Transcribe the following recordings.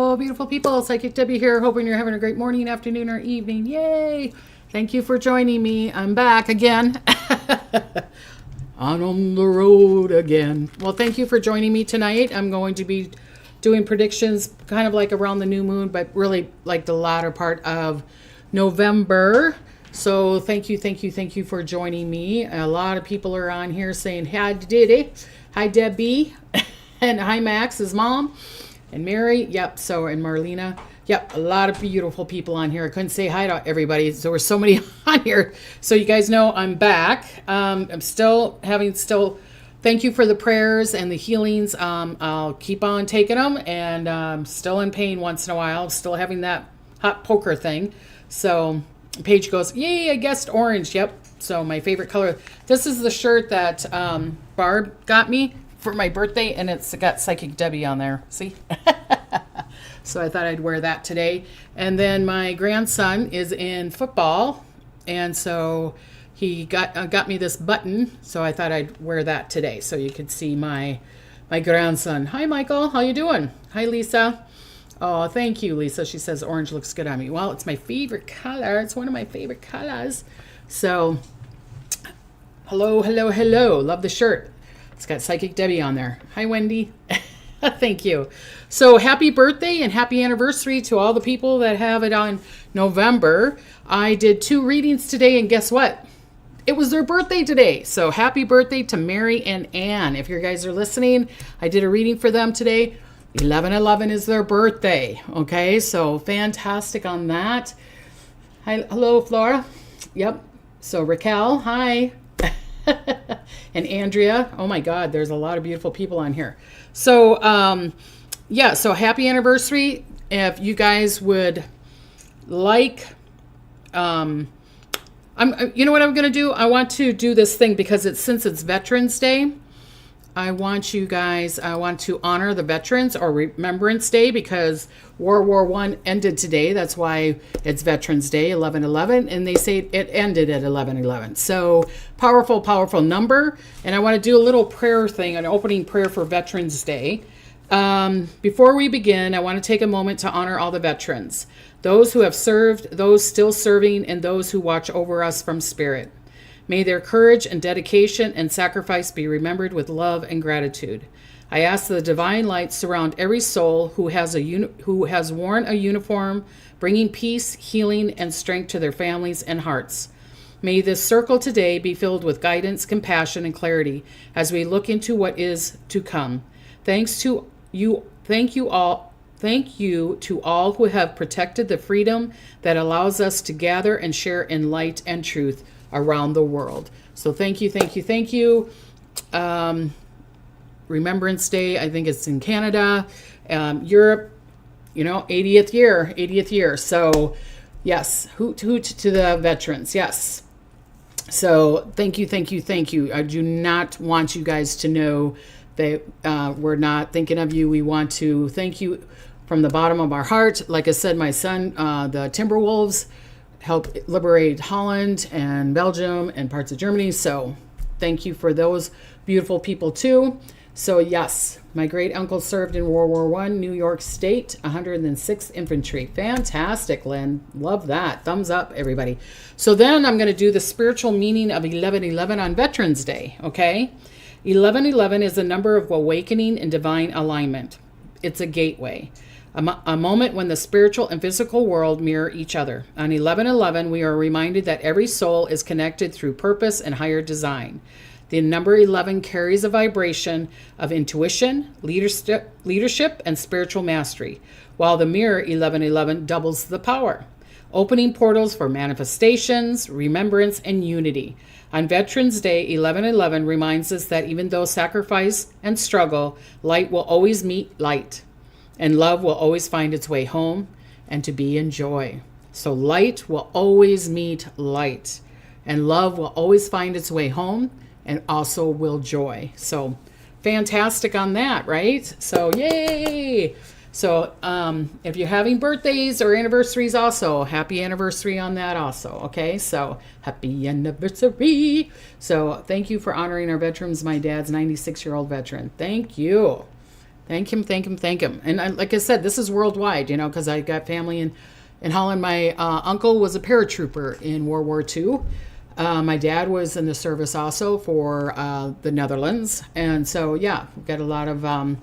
Hello, beautiful people. Psychic Debbie here. Hoping you're having a great morning, afternoon, or evening. Yay! Thank you for joining me. I'm back again. On the road again. Well, thank you for joining me tonight. I'm going to be doing predictions kind of like around the new moon, but really like the latter part of November. So thank you for joining me. A lot of people are on here saying, hi, Diddy. Hi, Debbie. And hi, Max, his mom. And Mary, yep, so, and Marlena. Yep, a lot of beautiful people on here. I couldn't say hi to everybody. So there's so many on here. So you guys know I'm back. I'm still, thank you for the prayers and the healings. I'll keep on taking them, and I'm still in pain once in a while. I'm still having that hot poker thing. So Paige goes, yay, I guessed orange. Yep, so my favorite color. This is the shirt that Barb got me for my birthday, and it's got Psychic Debbie on there. See? So I thought I'd wear that today. And then my grandson is in football, and so he got me this button, so I thought I'd wear that today so you could see my grandson. Hi, Michael. How you doing? Hi, Lisa. Oh, thank you, Lisa. She says orange looks good on me. Well, it's my favorite color. It's one of my favorite colors. So, hello. Love the shirt. It's got Psychic Debbie on there. Hi, Wendy. Thank you. So happy birthday and happy anniversary to all the people that have it on November. I did 2 readings today, and guess what? It was their birthday today. So happy birthday to Mary and Ann. If you guys are listening, I did a reading for them today. 11/11 is their birthday. Okay, so fantastic on that. Hi, hello, Flora. Yep. So Raquel, hi. And Andrea, oh my God, there's a lot of beautiful people on here. So, yeah, so happy anniversary. If you guys would like, you know what I'm going to do? I want to do this thing because since it's Veterans Day. I want to honor the veterans, or Remembrance Day, because World War I ended today. That's why it's Veterans Day, 11/11, and they say it ended at 11/11. So powerful number. And I want to do a little prayer thing, an opening prayer for Veterans Day. Before we begin, I want to take a moment to honor all the veterans, those who have served, those still serving, and those who watch over us from spirit. May their courage and dedication and sacrifice be remembered with love and gratitude. I ask the divine light surround every soul who has worn a uniform, bringing peace, healing, and strength to their families and hearts. May this circle today be filled with guidance, compassion, and clarity as we look into what is to come. Thank you to all who have protected the freedom that allows us to gather and share in light and truth around the world. So thank you. Remembrance Day, I think it's in Canada, Europe, 80th year. So yes, hoot to the veterans. Yes. So thank you. I do not want you guys to know that we're not thinking of you. We want to thank you from the bottom of our heart. Like I said, my son, the Timberwolves, helped liberate Holland and Belgium and parts of Germany. So thank you for those beautiful people too. So yes, my great uncle served in World War I, New York State, 106th Infantry. Fantastic, Lynn. Love that. Thumbs up, everybody. So then I'm going to do the spiritual meaning of 11/11 on Veterans Day, okay? 11/11 is a number of awakening and divine alignment. It's a gateway. A moment when the spiritual and physical world mirror each other. On 11/11, we are reminded that every soul is connected through purpose and higher design. The number 11 carries a vibration of intuition, leadership, and spiritual mastery, while the mirror 11/11 doubles the power, opening portals for manifestations, remembrance, and unity. On Veterans Day, 11/11 reminds us that even though sacrifice and struggle, light will always meet light. And love will always find its way home and to be in joy. So light will always meet light. And love will always find its way home and also will joy. So fantastic on that, right? So yay! So if you're having birthdays or anniversaries also, happy anniversary on that also, okay? So happy anniversary. So thank you for honoring our veterans. My dad's 96-year-old veteran. Thank you. Thank him, thank him, thank him. And like I said, this is worldwide, because I got family in Holland. My uncle was a paratrooper in World War II. My dad was in the service also for the Netherlands. And so, yeah, we've got a lot of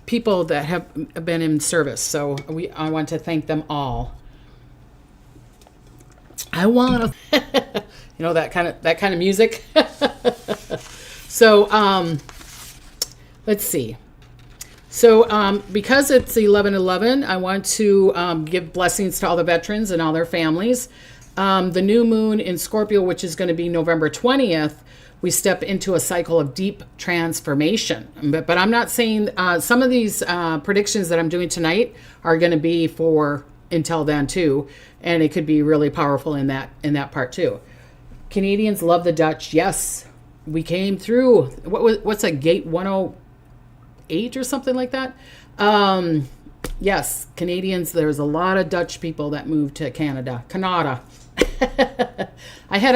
people that have been in service. So I want to thank them all. I want to, that kind of music. So, let's see. So, because it's 11/11, I want to give blessings to all the veterans and all their families. The new moon in Scorpio, which is going to be November 20th, we step into a cycle of deep transformation. But I'm not saying some of these predictions that I'm doing tonight are going to be for until then too, and it could be really powerful in that part too. Canadians love the Dutch. Yes, we came through. What's a gate 108 or something like that? Yes, Canadians. There's a lot of Dutch people that moved to Canada. I had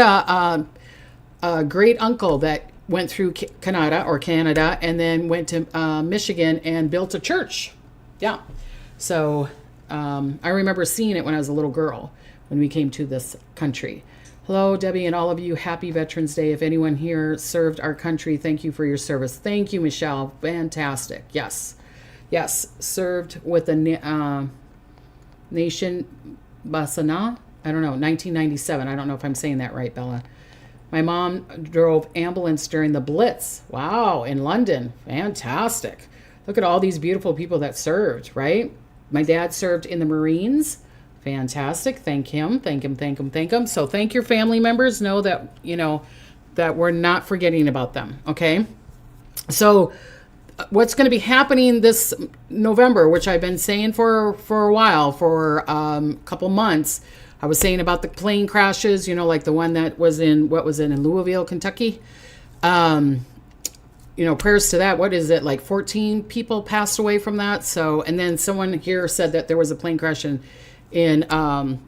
a great uncle that went through Canada and then went to Michigan and built a church. Yeah. So I remember seeing it when I was a little girl when we came to this country. Hello, Debbie, and all of you. Happy Veterans Day. If anyone here served our country, thank you for your service. Thank you, Michelle. Fantastic. Yes. Served with the Nation Basana. I don't know, 1997. I don't know if I'm saying that right, Bella. My mom drove ambulance during the Blitz. Wow, in London. Fantastic. Look at all these beautiful people that served, right? My dad served in the Marines. Fantastic. Thank him. So thank your family members. Know that, that we're not forgetting about them, okay? So what's going to be happening this November, which I've been saying for a while, for a couple months. I was saying about the plane crashes, like the one that was in Louisville, Kentucky. Prayers to that. What is it? Like 14 people passed away from that. So, and then someone here said that there was a plane crash in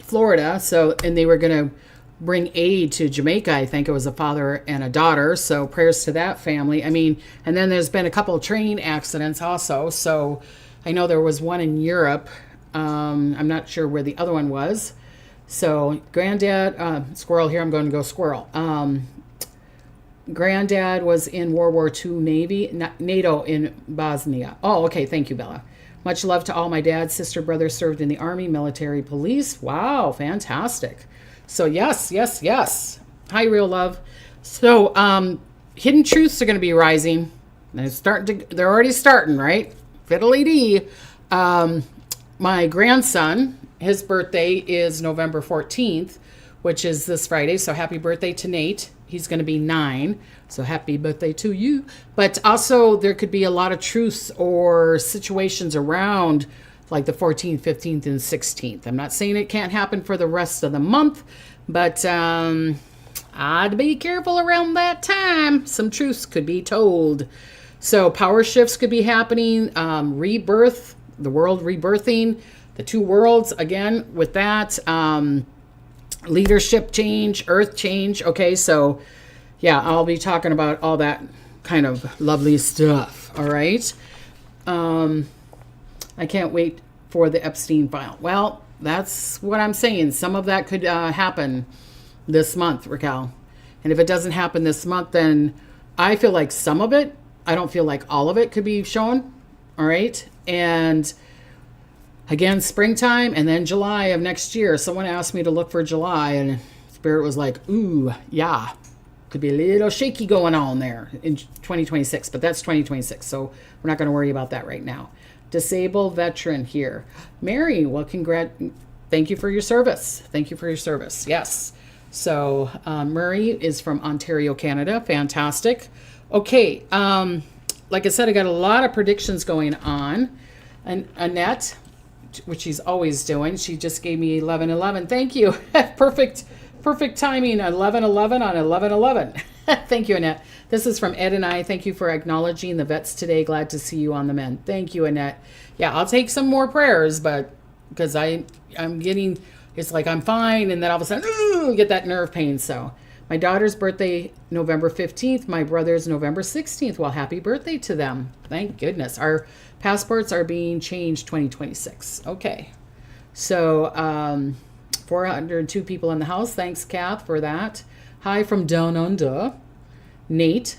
Florida. So, and they were going to bring aid to Jamaica. I think it was a father and a daughter. So prayers to that family. I mean, and then there's been a couple of train accidents also. So I know there was one in Europe. I'm not sure where the other one was. So granddad, squirrel here, I'm going to go squirrel. Granddad was in World War II NATO in Bosnia. Oh, okay. Thank you, Bella. Much love to all my dad, sister, brother served in the Army, military, police. Wow. Fantastic. So yes. Hi, real love. So, hidden truths are going to be rising. And they're already starting, right? Fiddly-dee. My grandson, his birthday is November 14th, which is this Friday. So happy birthday to Nate. He's going to be 9. So happy birthday to you. But also there could be a lot of truths or situations around like the 14th, 15th, and 16th. I'm not saying it can't happen for the rest of the month, but I'd be careful around that time. Some truths could be told. So power shifts could be happening. Rebirth. The world rebirthing, the two worlds again with that, leadership change, earth change. Okay, so yeah, I'll be talking about all that kind of lovely stuff. All right. I can't wait for the Epstein file. Well, that's what I'm saying. Some of that could happen this month, Raquel. And if it doesn't happen this month, then I feel like some of it, I don't feel like all of it could be shown. All right. And again, springtime and then July of next year. Someone asked me to look for July and Spirit was like, ooh, yeah, could be a little shaky going on there in 2026, but that's 2026. So we're not going to worry about that right now. Disabled veteran here. Mary, well, thank you for your service. Yes. So Murray is from Ontario, Canada. Fantastic. Okay. Like I said, I got a lot of predictions going on. And Annette, which she's always doing, she just gave me 11/11. Thank you. Perfect timing. 11/11 on 11/11. Thank you, Annette. This is from Ed and I. Thank you for acknowledging the vets today. Glad to see you on the mend. Thank you, Annette. Yeah, I'll take some more prayers, but because I'm getting, it's like I'm fine, and then all of a sudden, get that nerve pain. So My daughter's birthday, November 15th. My brother's November 16th. Well, happy birthday to them. Thank goodness. Our passports are being changed 2026. Okay. So, 402 people in the house. Thanks, Kath, for that. Hi from down under. Nat,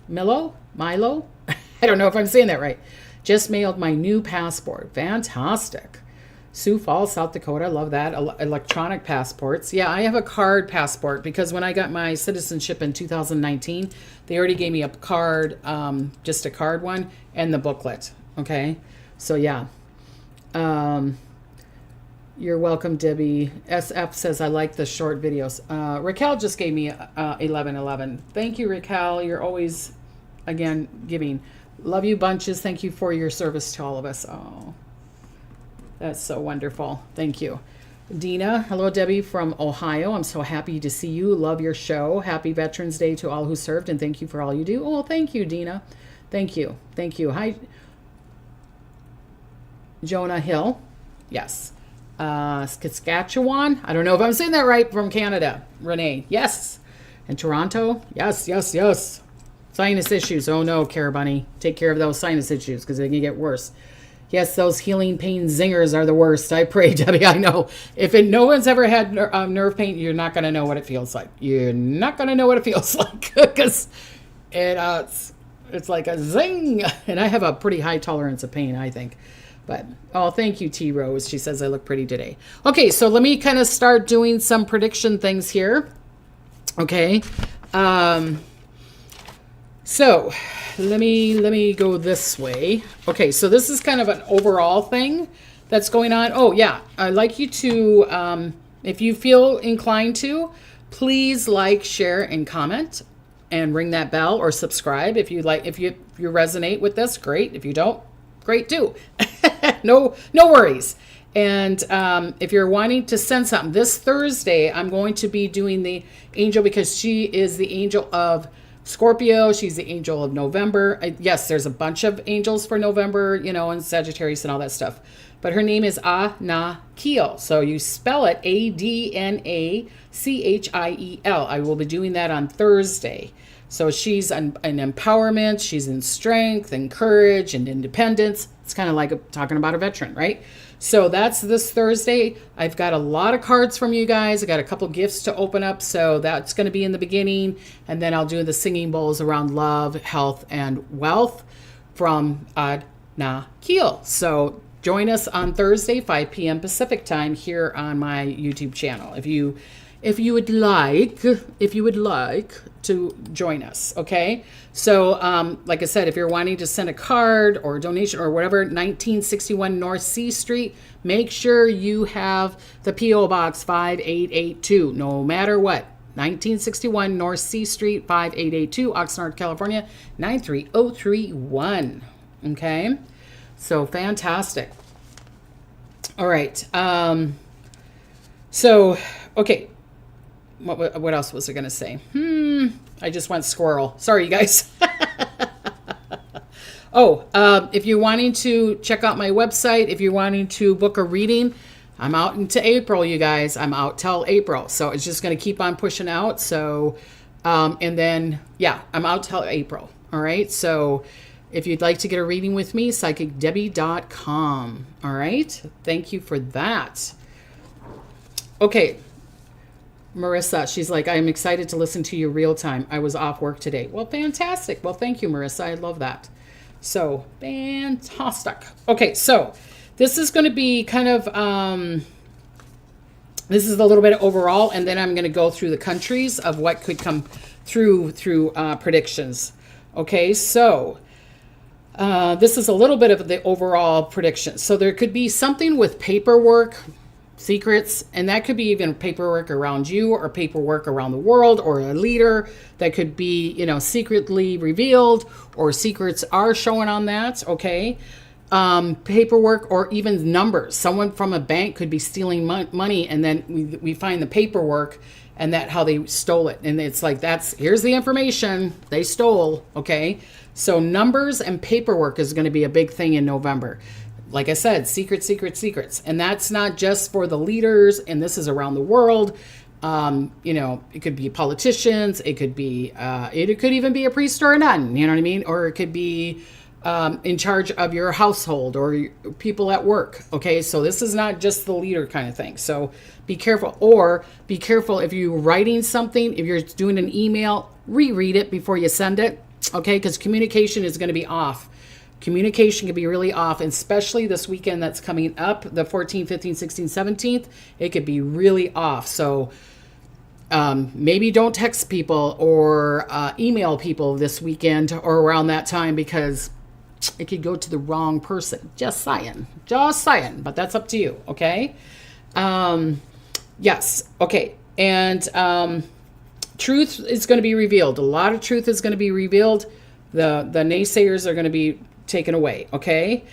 Milo. I don't know if I'm saying that right. Just mailed my new passport. Fantastic. Sioux Falls, South Dakota. Love that. Electronic passports. Yeah, I have a card passport because when I got my citizenship in 2019, they already gave me a card, just a card one, and the booklet. Okay. So, yeah. You're welcome, Debbie. SF says, I like the short videos. Raquel just gave me 1111. Thank you, Raquel. You're always, again, giving. Love you bunches. Thank you for your service to all of us. Oh, that's so wonderful. Thank you. Dina, hello, Debbie from Ohio. I'm so happy to see you. Love your show. Happy Veterans Day to all who served, and thank you for all you do. Oh, thank you, Dina. Thank you. Thank you. Hi, Jonah Hill. Yes. Saskatchewan. I don't know if I'm saying that right, from Canada. Renee. Yes. And Toronto. Yes. Sinus issues. Oh no, Cara Bunny. Take care of those sinus issues because they can get worse. Yes, those healing pain zingers are the worst. I pray, Debbie. I know. If no one's ever had nerve pain, you're not going to know what it feels like. You're not going to know what it feels like because it's like a zing. And I have a pretty high tolerance of pain, I think. But, oh, thank you, T. Rose. She says I look pretty today. Okay, so let me kind of start doing some prediction things here. Okay. So let me go this way. Okay, so this is kind of an overall thing that's going on. Oh, yeah. I'd like you to, if you feel inclined to, please like, share, and comment. And ring that bell or subscribe if you like. If you resonate with this, great. If you don't, great too. No worries. And if you're wanting to send something, this Thursday, I'm going to be doing the angel because she is the angel of Scorpio. She's the angel of November. Yes, there's a bunch of angels for November, and Sagittarius and all that stuff. But her name is Anachiel. So you spell it Adnachiel. I will be doing that on Thursday. So she's an empowerment. She's in strength and courage and independence. It's kind of like talking about a veteran, right? So that's this Thursday. I've got a lot of cards from you guys. I got a couple gifts to open up. So that's going to be in the beginning. And then I'll do the singing bowls around love, health, and wealth from Anachiel. So join us on Thursday, 5 p.m. Pacific time here on my YouTube channel. If you would like to join us, okay? So, like I said, if you're wanting to send a card or a donation or whatever, 1961 North C Street, make sure you have the P.O. Box 5882, no matter what. 1961 North C Street, 5882, Oxnard, California, 93031, okay? So, fantastic. All right. Okay. What else was I going to say? I just went squirrel. Sorry, you guys. If you're wanting to check out my website, if you're wanting to book a reading, I'm out into April, you guys. I'm out till April. So it's just going to keep on pushing out. So, I'm out till April. All right. So if you'd like to get a reading with me, psychicdebbie.com. All right. Thank you for that. Okay. Marissa, she's like, I'm excited to listen to you real time. I was off work today. Well, fantastic. Well, thank you, Marissa. I love that. So, fantastic. Okay, so this is going to be kind of, this is a little bit overall, and then I'm going to go through the countries of what could come through predictions. Okay, so this is a little bit of the overall prediction. So there could be something with paperwork, secrets, and that could be even paperwork around you or paperwork around the world or a leader that could be, secretly revealed or secrets are showing on that. Okay. Paperwork or even numbers. Someone from a bank could be stealing money and then we find the paperwork and that how they stole it. And it's like, here's the information they stole. Okay. So numbers and paperwork is going to be a big thing in November. Like I said, secrets. And that's not just for the leaders, and this is around the world. You know, it could be politicians. It could be, it could even be a priest or a nun, you know what I mean? Or it could be in charge of your household or people at work. Okay, so this is not just the leader kind of thing. So be careful. Or be careful if you're writing something, if you're doing an email, reread it before you send it. Okay, because communication is going to be off. Communication can be really off, especially this weekend that's coming up, the 14th, 15th, 16th, 17th. It could be really off. So maybe don't text people or email people this weekend or around that time, because it could go to the wrong person. Just saying. Just saying. But that's up to you. Okay? Yes. Okay. And truth is going to be revealed. A lot of truth is going to be revealed. The naysayers are going to be taken away. Okay?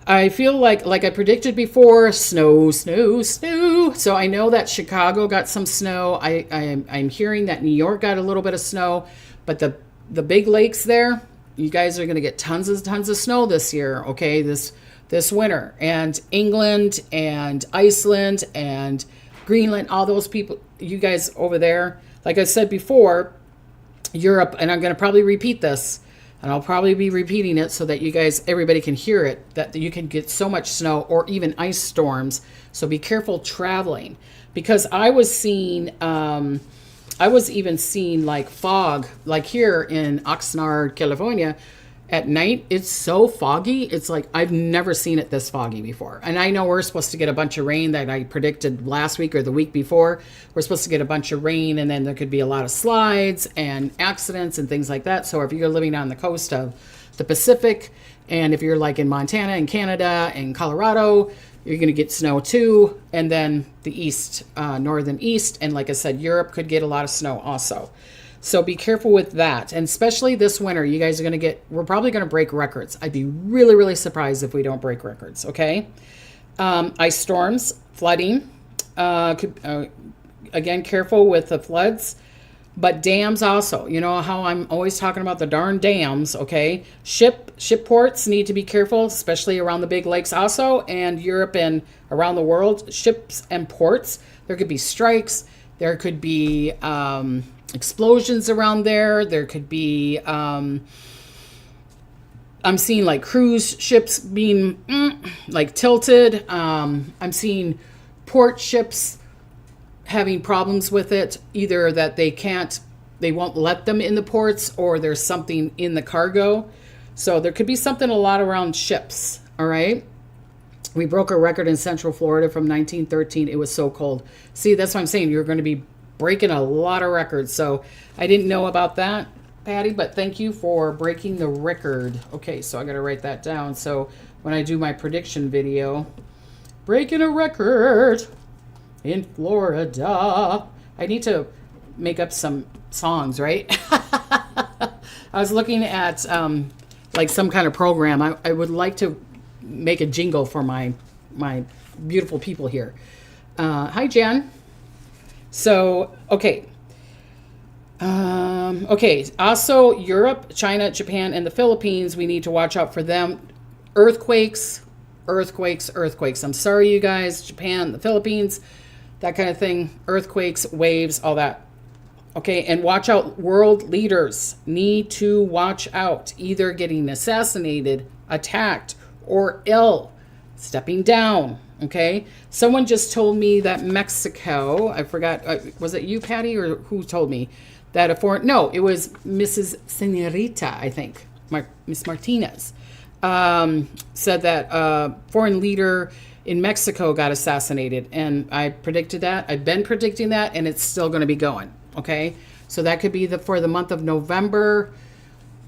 I feel like I predicted before, snow, snow, snow. So I know that Chicago got some snow. I'm hearing that New York got a little bit of snow, but the big lakes there, you guys are going to get tons of snow this year. Okay, this winter, and England and Iceland and Greenland, all those people, you guys over there. Like I said before, Europe, and I'm going to probably repeat this. And I'll probably be repeating it so that you guys, everybody can hear it, that you can get so much snow or even ice storms. So be careful traveling, because I was even seeing like fog, like here in Oxnard, California. At night, it's so foggy. It's like, I've never seen it this foggy before. And I know we're supposed to get a bunch of rain that I predicted last week or the week before. We're supposed to get a bunch of rain, and then there could be a lot of slides and accidents and things like that. So if you're living on the coast of the Pacific, and if you're like in Montana and Canada and Colorado, you're going to get snow too. And then the east, northern east. And like I said, Europe could get a lot of snow also. So be careful with that. And especially this winter, you guys are going to we're probably going to break records. I'd be really, really surprised if we don't break records. Okay. Ice storms, flooding, again, careful with the floods, but dams also. You know how I'm always talking about the darn dams. Okay. Ship ports need to be careful, especially around the big lakes also, and Europe and around the world. Ships and ports, there could be strikes. There could be, explosions around there. There could be, I'm seeing like cruise ships being like tilted. I'm seeing port ships having problems with it, either that they won't let them in the ports, or there's something in the cargo. So there could be something a lot around ships. All right. We broke a record in Central Florida from 1913. It was so cold. See, that's what I'm saying. You're going to be breaking a lot of records. So I didn't know about that, Patty, but thank you for breaking the record. Okay, so I got to write that down. So when I do my prediction video, breaking a record in Florida, I need to make up some songs, right? I was looking at like some kind of program. I would like to make a jingle for my beautiful people here. Hi, Jen. So, okay. Okay. Also, Europe, China, Japan, and the Philippines, we need to watch out for them. Earthquakes. I'm sorry, you guys. Japan, the Philippines, that kind of thing. Earthquakes, waves, all that. Okay. And watch out. World leaders need to watch out. Either getting assassinated, attacked, or ill. Stepping down. Okay. Someone just told me that Mexico, I forgot, was it you, Patty, or who told me that it was Mrs. Senorita, I think, Miss Martinez, said that a foreign leader in Mexico got assassinated. And I predicted that. I've been predicting that, and it's still going to be going. Okay. So that could be for the month of November.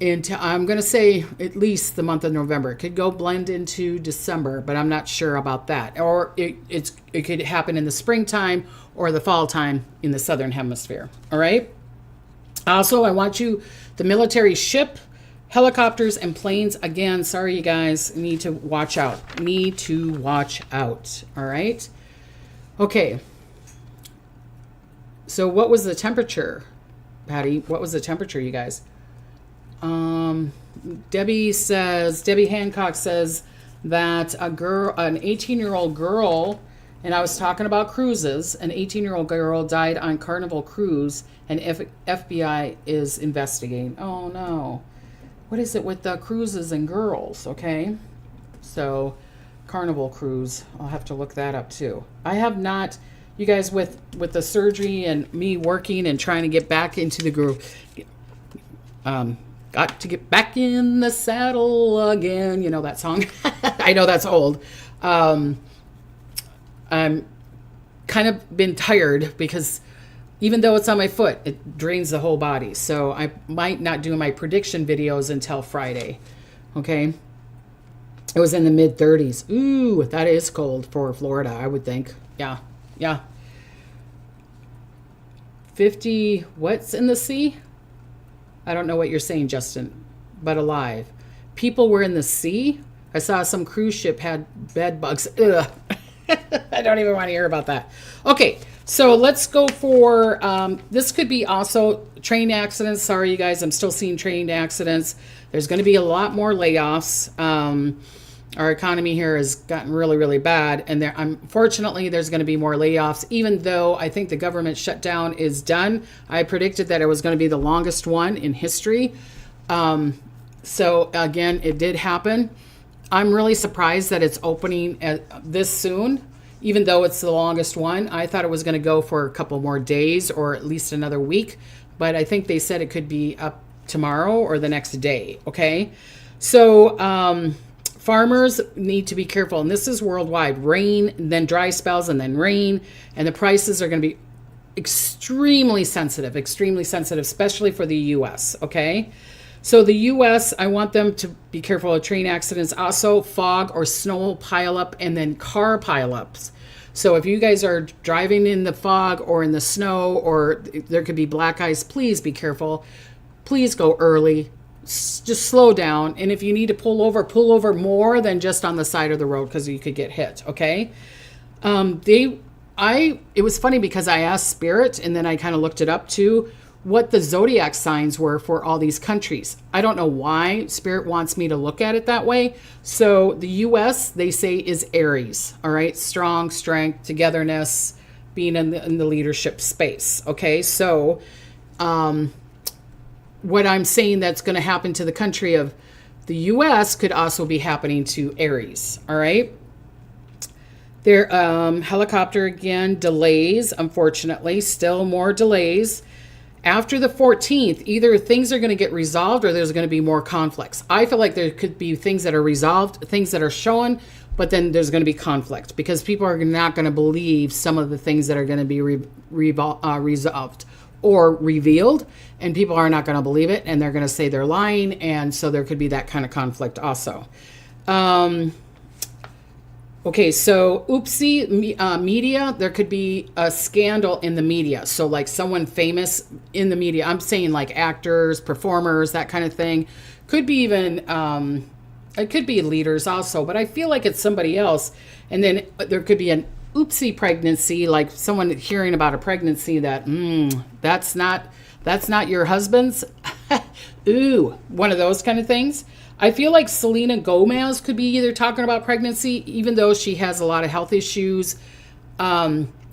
I'm going to say at least the month of November. It could go blend into December, but I'm not sure about that. Or it could happen in the springtime or the fall time in the southern hemisphere. All right. Also, I want the military ship, helicopters, and planes. Again, sorry, you guys, need to watch out. All right. Okay. So what was the temperature, Patty? What was the temperature, you guys? Debbie Hancock says that an 18-year-old girl And I was talking about cruises. An 18-year-old girl died on Carnival Cruise, and FBI is investigating. Oh no. What is it with the cruises and girls? Okay. So, Carnival Cruise. I'll have to look that up too. I have not, you guys, with the surgery and me working and trying to get back into the groove. Got to get back in the saddle again. You know that song? I know that's old. I'm kind of been tired because even though it's on my foot, it drains the whole body. So I might not do my prediction videos until Friday. Okay. It was in the mid 30s. Ooh, that is cold for Florida, I would think. Yeah. Yeah. 50, what's in the sea? I don't know what you're saying, Justin, but alive. People were in the sea. I saw some cruise ship had bed bugs. Ugh. I don't even want to hear about that. Okay, so let's go for, this could be also train accidents. Sorry, you guys, I'm still seeing train accidents. There's going to be a lot more layoffs. Our economy here has gotten really, really bad. And unfortunately, there's going to be more layoffs, even though I think the government shutdown is done. I predicted that it was going to be the longest one in history. So again, it did happen. I'm really surprised that it's opening this soon, even though it's the longest one. I thought it was going to go for a couple more days or at least another week, but I think they said it could be up tomorrow or the next day. Okay. So, farmers need to be careful, and this is worldwide. Rain, and then dry spells, and then rain, and the prices are going to be extremely sensitive, especially for the U.S., okay? So the U.S., I want them to be careful of train accidents, also fog or snow pileup, and then car pileups. So if you guys are driving in the fog or in the snow, or there could be black ice, please be careful. Please go early. Just slow down. And if you need to pull over more than just on the side of the road, because you could get hit, okay? It was funny because I asked Spirit, and then I kind of looked it up too, what the zodiac signs were for all these countries. I don't know why Spirit wants me to look at it that way. So the U.S., they say, is Aries, all right? Strong, strength, togetherness, being in the leadership space, okay? So what I'm saying that's going to happen to the country of the U.S. could also be happening to Aries, all right? There, helicopter again, delays, unfortunately, still more delays. After the 14th, either things are going to get resolved or there's going to be more conflicts. I feel like there could be things that are resolved, things that are shown, but then there's going to be conflict because people are not going to believe some of the things that are going to be resolved or revealed, and people are not going to believe it, and they're going to say they're lying, and so there could be that kind of conflict also. Okay, so oopsie, media, there could be a scandal in the media. So like someone famous in the media, I'm saying like actors, performers, that kind of thing. Could be even, it could be leaders also, but I feel like it's somebody else. And then there could be an oopsie pregnancy, like someone hearing about a pregnancy that, that's not your husband's. Ooh, one of those kind of things. I feel like Selena Gomez could be either talking about pregnancy, even though she has a lot of health issues.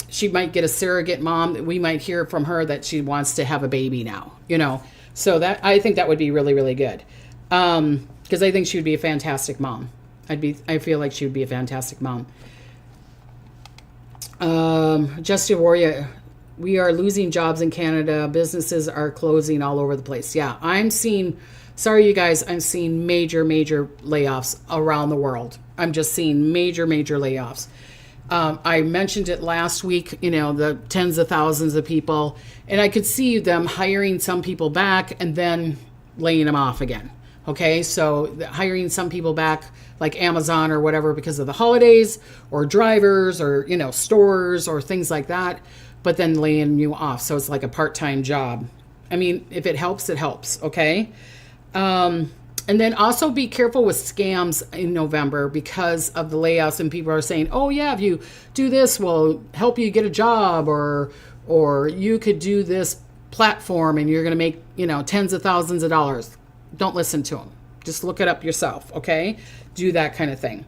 She might get a surrogate mom. We might hear from her that she wants to have a baby now, you know. So that, I think that would be really, really good. Because I think she would be a fantastic mom. I feel like she would be a fantastic mom. Justin Warrior, we are losing jobs in Canada. Businesses are closing all over the place. Yeah, I'm seeing... Sorry, you guys, I'm seeing major, major layoffs around the world. I'm just seeing major, major layoffs. I mentioned it last week, you know, the tens of thousands of people, and I could see them hiring some people back and then laying them off again. Okay, so hiring some people back like Amazon or whatever because of the holidays, or drivers, or, you know, stores or things like that, but then laying you off. So it's like a part-time job. I mean, if it helps, it helps, okay? And then also be careful with scams in November because of the layouts, and people are saying, oh yeah, if you do this, we'll help you get a job, or you could do this platform and you're going to make, you know, tens of thousands of dollars. Don't listen to them. Just look it up yourself. Okay. Do that kind of thing.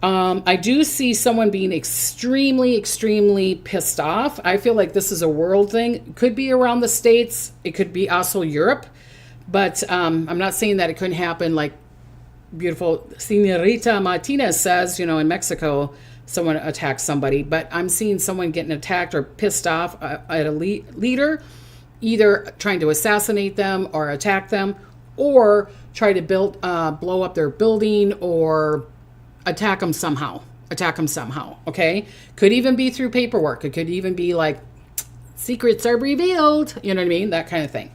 I do see someone being extremely, extremely pissed off. I feel like this is a world thing. It could be around the States. It could be also Europe. But I'm not saying that it couldn't happen. Like beautiful Senorita Martinez says, in Mexico, someone attacks somebody. But I'm seeing someone getting attacked or pissed off at a leader, either trying to assassinate them or attack them, or try to blow up their building, or attack them somehow. Okay. Could even be through paperwork. It could even be like secrets are revealed. You know what I mean? That kind of thing.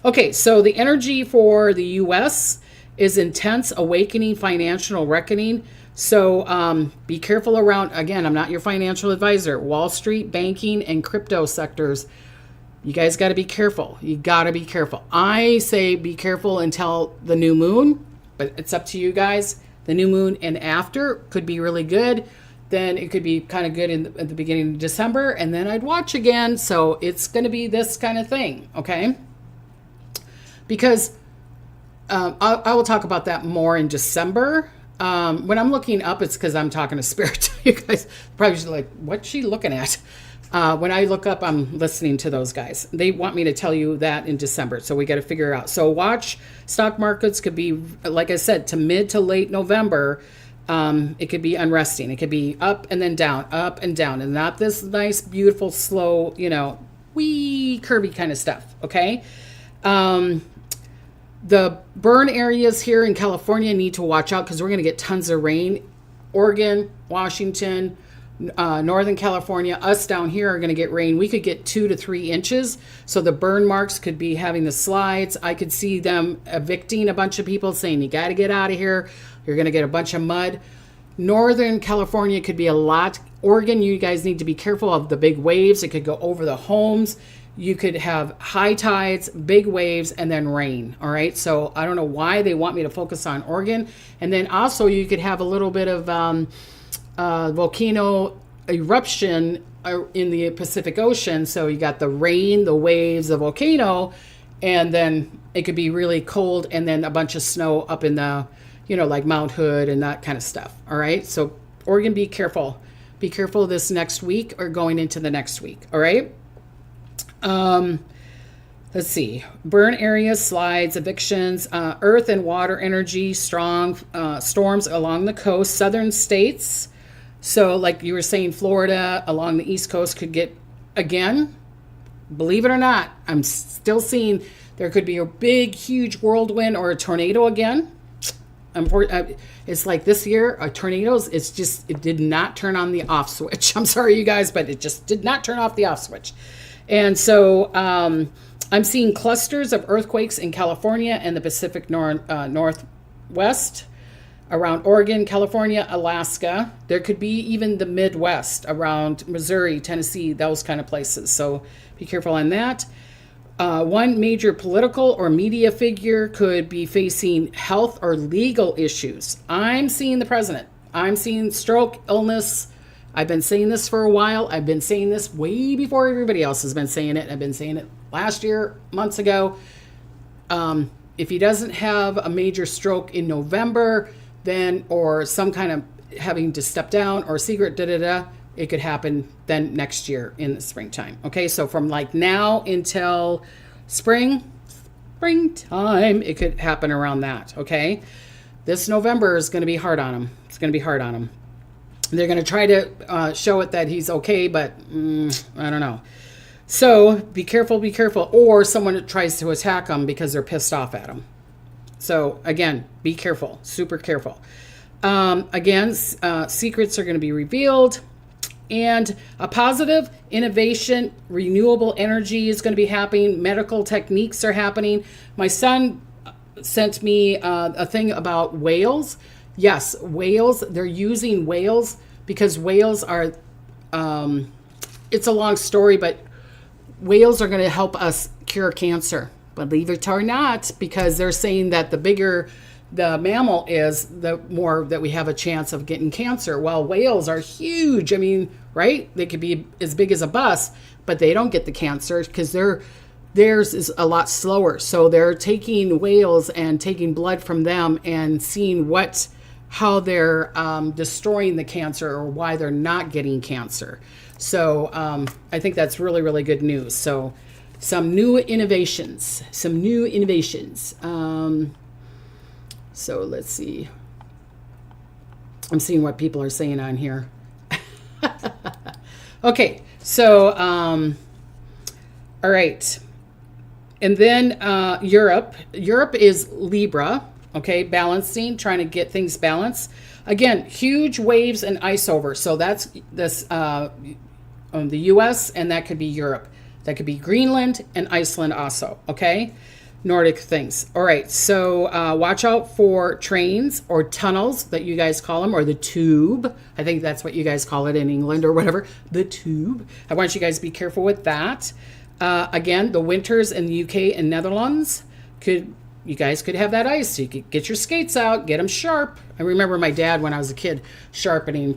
Okay. So the energy for the U.S. is intense, awakening, financial reckoning. So be careful around, again, I'm not your financial advisor, Wall Street, banking, and crypto sectors. You guys got to be careful. You got to be careful. I say be careful until the new moon, but it's up to you guys. The new moon and after could be really good. Then it could be kind of good at the beginning of December, and then I'd watch again. So it's going to be this kind of thing, okay? Because I will talk about that more in December. When I'm looking up, it's because I'm talking to spirit. You guys probably should like, what's she looking at? When I look up, I'm listening to those guys. They want me to tell you that in December. So we got to figure it out. So watch stock markets could be, like I said, to mid to late November. It could be unresting. It could be up and then down, up and down. And not this nice, beautiful, slow, wee curvy kind of stuff. Okay. The burn areas here in California need to watch out because we're going to get tons of rain. Oregon, Washington, Northern California, us down here are going to get rain. We could get 2 to 3 inches. So the burn marks could be having the slides. I could see them evicting a bunch of people, saying, you got to get out of here. You're going to get a bunch of mud. Northern California could be a lot. Oregon, you guys need to be careful of the big waves. It could go over the homes. You could have high tides, big waves, and then rain. All right. So I don't know why they want me to focus on Oregon. And then also you could have a little bit of volcano eruption in the Pacific Ocean. So you got the rain, the waves, the volcano, and then it could be really cold and then a bunch of snow up in the, like Mount Hood and that kind of stuff. All right. So Oregon, be careful. Be careful this next week or going into the next week. All right. Let's see. Burn areas, slides, evictions, earth and water energy, strong storms along the coast, southern states. So like you were saying, Florida along the East Coast could get, again, believe it or not, I'm still seeing there could be a big, huge whirlwind or a tornado again. It's like this year, tornadoes, it did not turn on the off switch. I'm sorry, you guys, but it just did not turn off the off switch. And so I'm seeing clusters of earthquakes in California and the Pacific Northwest, around Oregon, California, Alaska. There could be even the Midwest around Missouri, Tennessee, those kind of places. So be careful on that. One major political or media figure could be facing health or legal issues. I'm seeing the president. I'm seeing stroke, illness. I've been saying this for a while. I've been saying this way before everybody else has been saying it. I've been saying it last year, months ago. If he doesn't have a major stroke in November, then, or some kind of having to step down or secret, it could happen then next year in the springtime. Okay, so from like now until springtime, it could happen around that. Okay, this November is going to be hard on him. It's going to be hard on him. They're going to try to show it that he's okay, but I don't know. So be careful, or someone tries to attack him because they're pissed off at him. So again, be careful, super careful. Again, secrets are going to be revealed. And a positive innovation, renewable energy is going to be happening. Medical techniques are happening. My son sent me a thing about whales. Yes, whales, they're using whales because whales are, it's a long story, but whales are going to help us cure cancer. Believe it or not, because they're saying that the bigger the mammal is, the more that we have a chance of getting cancer. Well, whales are huge. I mean, right? They could be as big as a bus, but they don't get the cancer because theirs is a lot slower. So they're taking whales and taking blood from them and seeing what how they're destroying the cancer or why they're not getting cancer. So I think that's really, really good news. So some new innovations. So let's see. I'm seeing what people are saying on here. Okay, so, all right. And then Europe. Europe is Libra, okay, balancing, trying to get things balanced. Again, huge waves and ice over. So that's this the U.S., and that could be Europe. That could be Greenland and Iceland also, okay? Nordic things. All right, so watch out for trains or tunnels that you guys call them, or the tube. I think that's what you guys call it in England or whatever, the tube. I want you guys to be careful with that. Again, the winters in the UK and Netherlands, you guys could have that ice. You could get your skates out, get them sharp. I remember my dad when I was a kid sharpening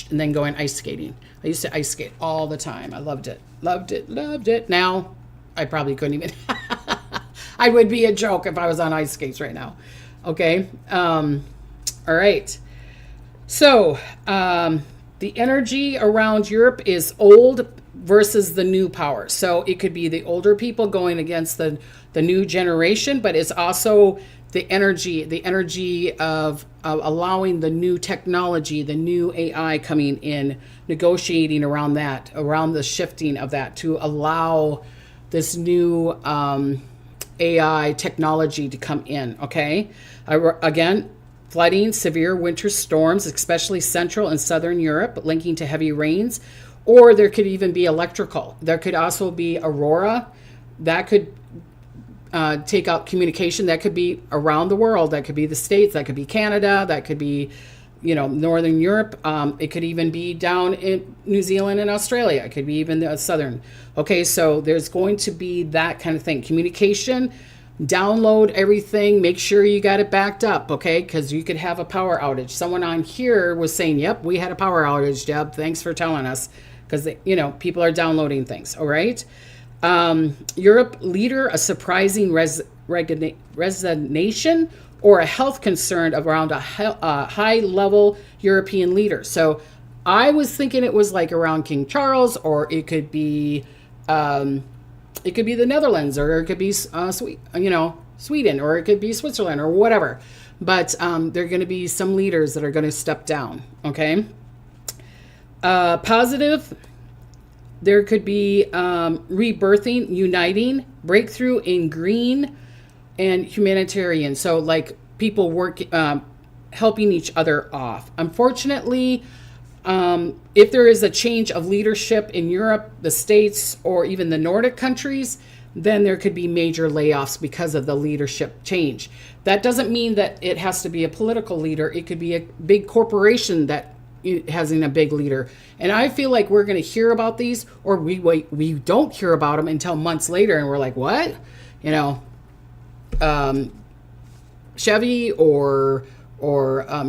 and then going ice skating. I used to ice skate all the time. I loved it. Loved it. Now, I probably couldn't even. I would be a joke if I was on ice skates right now. Okay. All right. So the energy around Europe is old versus the new power. So it could be the older people going against the new generation, but it's also the energy of allowing the new technology, the new AI coming in, negotiating around that, around the shifting of that to allow this new AI technology to come in, okay? Again, flooding, severe winter storms, especially Central and Southern Europe, linking to heavy rains, or there could even be electrical. There could also be aurora. That could take out communication. That could be around the world. That could be the States. That could be Canada. That could be, Northern Europe. It could even be down in New Zealand and Australia. It could be even the Southern. Okay, so there's going to be that kind of thing. Communication, download everything. Make sure you got it backed up, okay? Because you could have a power outage. Someone on here was saying, yep, we had a power outage, Deb. Thanks for telling us. Because, people are downloading things, all right? Europe leader, a surprising resignation or a health concern around a high-level European leader. So I was thinking it was like around King Charles, or it could be the Netherlands, or it could be Sweden, or it could be Switzerland, or whatever. But there are going to be some leaders that are going to step down. Okay. Positive. There could be rebirthing, uniting, breakthrough in green and humanitarian. So like people helping each other off. Unfortunately, if there is a change of leadership in Europe, the States, or even the Nordic countries, then there could be major layoffs because of the leadership change. That doesn't mean that it has to be a political leader. It could be a big corporation that has a big leader. And I feel like we're going to hear about these, or we don't hear about them until months later, and we're like, what? Chevy or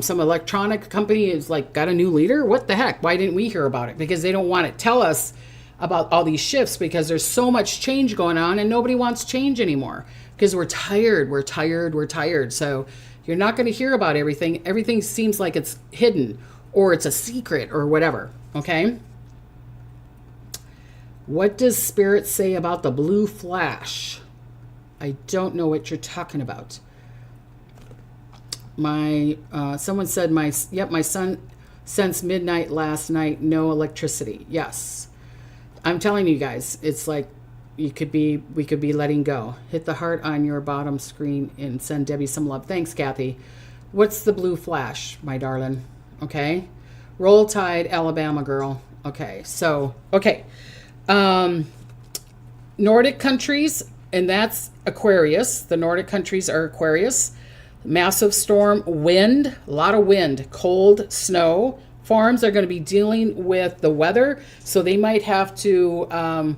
some electronic company is like got a new leader. What the heck? Why didn't we hear about it? Because they don't want to tell us about all these shifts, because there's so much change going on and nobody wants change anymore because we're tired. So you're not going to hear about everything. Everything seems like it's hidden, or it's a secret, or whatever, okay? What does Spirit say about the blue flash? I don't know what you're talking about. Someone said my son, since midnight last night, no electricity. Yes. I'm telling you guys, it's like we could be letting go. Hit the heart on your bottom screen and send Debbie some love. Thanks, Kathy. What's the blue flash, my darling? Okay. Roll Tide, Alabama girl. Okay. So, okay. Nordic countries, and that's Aquarius. The Nordic countries are Aquarius. Massive storm, wind, a lot of wind, cold, snow. Farms are going to be dealing with the weather, so they might have to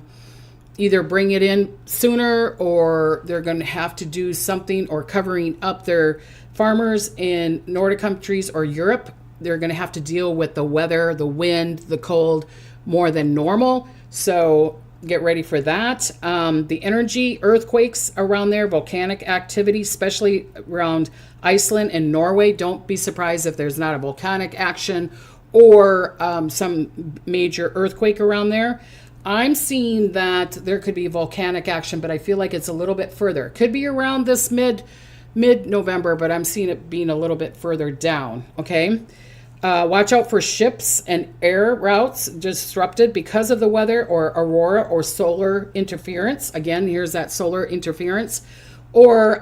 either bring it in sooner, or they're going to have to do something, or covering up their farmers in Nordic countries or Europe. They're going to have to deal with the weather, the wind, the cold more than normal. So get ready for that. The energy, earthquakes around there, volcanic activity, especially around Iceland and Norway. Don't be surprised if there's not a volcanic action or some major earthquake around there. I'm seeing that there could be volcanic action, but I feel like it's a little bit further. It could be around this mid-November, but I'm seeing it being a little bit further down, okay? Watch out for ships and air routes disrupted because of the weather or aurora or solar interference. Again, here's that solar interference. Or,